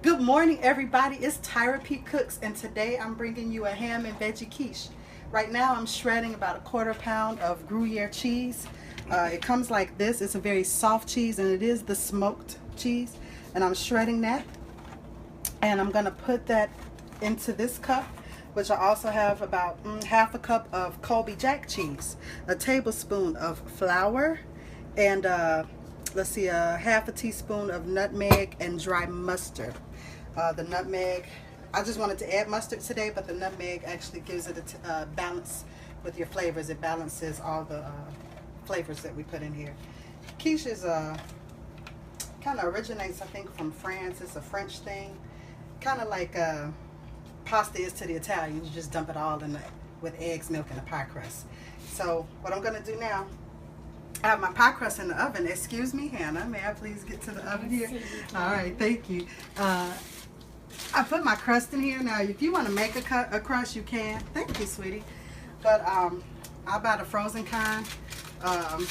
Good morning, everybody. It's Tyra P Cooks, and today I'm bringing you a ham and veggie quiche. Right now I'm shredding about a quarter pound of Gruyere cheese. It comes like this. It's a very soft cheese, and it is the smoked cheese. And I'm shredding that, and I'm gonna put that into this cup, which I also have about half a cup of Colby Jack cheese, a tablespoon of flour, and let's see, half a teaspoon of nutmeg and dry mustard. The nutmeg, I just wanted to add mustard today, but the nutmeg actually gives it a balance with your flavors. It balances all the flavors that we put in here. Quiche is kind of originates, I think, from France. It's a French thing, kind of like pasta is to the Italians. You just dump it all in with eggs, milk, and a pie crust. So what I'm going to do now, I have my pie crust in the oven. Excuse me, Hannah. May I please get to the oven here? All right, thank you. I put my crust in here. Now, if you want to make a crust, you can. Thank you, sweetie. But I buy the frozen kind. And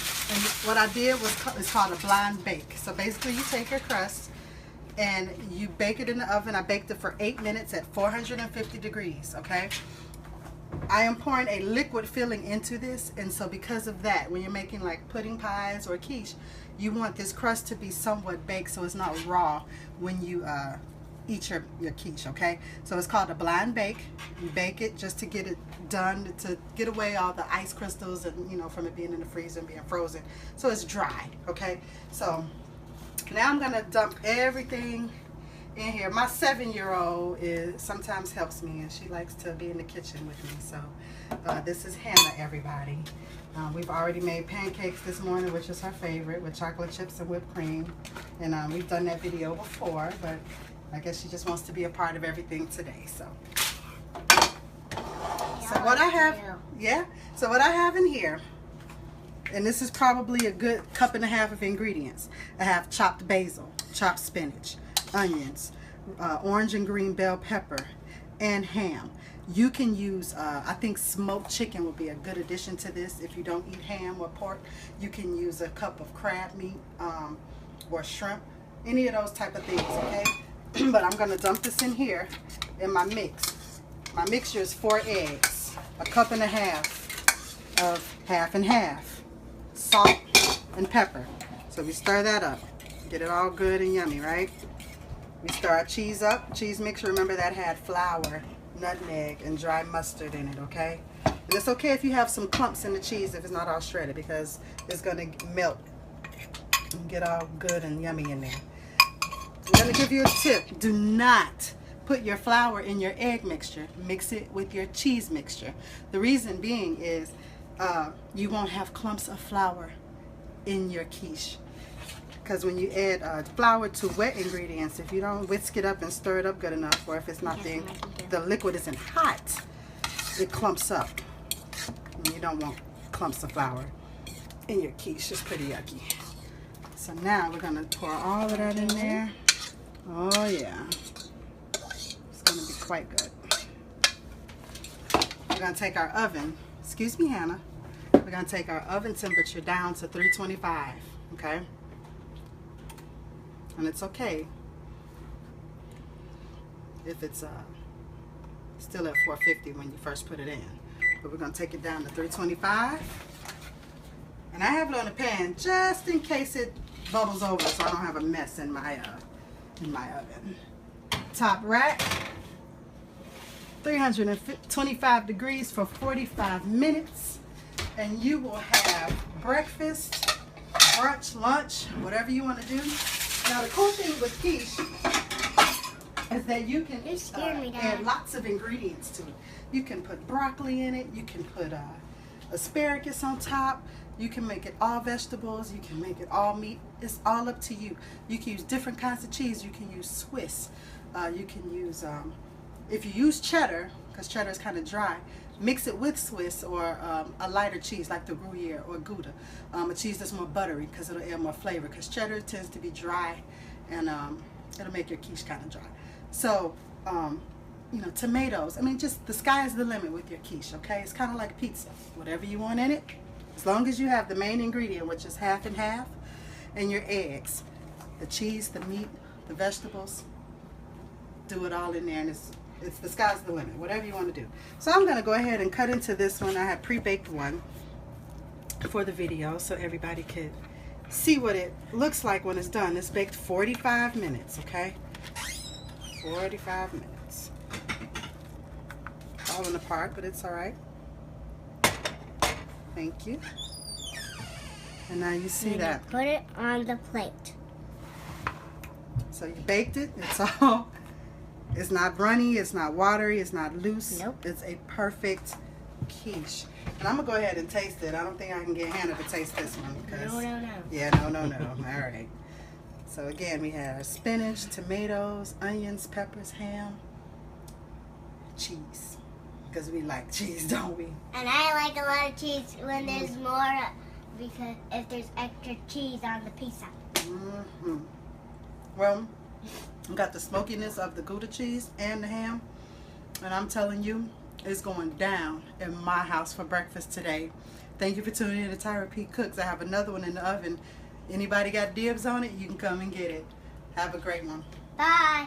what I did was, it's called a blind bake. So basically, you take your crust and you bake it in the oven. I baked it for 8 minutes at 450 degrees, okay? I am pouring a liquid filling into this, and so because of that, when you're making like pudding pies or quiche, you want this crust to be somewhat baked so it's not raw when you eat your quiche, okay? So it's called a blind bake. You bake it just to get it done, to get away all the ice crystals and, you know, from it being in the freezer and being frozen, so it's dry, okay? So now I'm gonna dump everything in here. My 7-year-old sometimes helps me, and she likes to be in the kitchen with me. So this is Hannah, everybody. We've already made pancakes this morning, which is her favorite, with chocolate chips and whipped cream. And we've done that video before, but I guess she just wants to be a part of everything today. So what I have, so what I have in here, and this is probably a good cup and a half of ingredients. I have chopped basil, chopped spinach, onions, orange and green bell pepper, and ham. You can use, I think smoked chicken would be a good addition to this. If you don't eat ham or pork, you can use a cup of crab meat or shrimp, any of those type of things, okay? But I'm gonna dump this in here in my mix. My mixture is 4 eggs, a cup and a half of half and half, salt and pepper. So we stir that up, get it all good and yummy, right? We stir our cheese up. Cheese mixture, remember that had flour, nutmeg, and dry mustard in it, okay? And it's okay if you have some clumps in the cheese if it's not all shredded, because it's gonna melt and get all good and yummy in there. I'm gonna give you a tip. Do not put your flour in your egg mixture. Mix it with your cheese mixture. The reason being is you won't have clumps of flour in your quiche. Because when you add flour to wet ingredients, if you don't whisk it up and stir it up good enough, or if it's not the liquid isn't hot, it clumps up. And you don't want clumps of flour in your quiche. It's pretty yucky. So now we're going to pour all of that in there. Oh yeah. It's going to be quite good. We're going to take our oven. Excuse me, Hannah. We're going to take our oven temperature down to 325. Okay? And it's okay if it's still at 450 when you first put it in. But we're going to take it down to 325. And I have it on the pan just in case it bubbles over so I don't have a mess in my oven. Top rack, 325 degrees for 45 minutes. And you will have breakfast, brunch, lunch, whatever you want to do. Now the cool thing with quiche is that you can add lots of ingredients to it. You can put broccoli in it. You can put asparagus on top. You can make it all vegetables. You can make it all meat. It's all up to you. You can use different kinds of cheese. You can use Swiss. You can use, if you use cheddar, because cheddar is kind of dry, mix it with Swiss or a lighter cheese like the Gruyere or Gouda. A cheese that's more buttery because it'll add more flavor, because cheddar tends to be dry and it'll make your quiche kind of dry. So, you know, tomatoes. I mean, just the sky is the limit with your quiche, okay? It's kind of like pizza. Whatever you want in it, as long as you have the main ingredient, which is half and half, and your eggs, the cheese, the meat, the vegetables, do it all in there, and it's the sky's the limit, whatever you want to do. So I'm going to go ahead and cut into this one. I had pre-baked one for the video so everybody could see what it looks like when it's done. It's baked 45 minutes, okay? 45 minutes. Falling apart, but it's all right. Thank you. And now you see that. Put it on the plate. So you baked it. It's not runny, it's not watery, it's not loose. Nope. It's a perfect quiche. And I'm going to go ahead and taste it. I don't think I can get Hannah to taste this one. Because, No. Yeah, no. All right. So again, we have spinach, tomatoes, onions, peppers, ham, cheese. Because we like cheese, don't we? And I like a lot of cheese when there's more, because if there's extra cheese on the pizza. Mm-hmm. Well, we got the smokiness of the Gouda cheese and the ham. And I'm telling you, it's going down in my house for breakfast today. Thank you for tuning in to Tyra P Cooks. I have another one in the oven. Anybody got dibs on it, you can come and get it. Have a great one. Bye.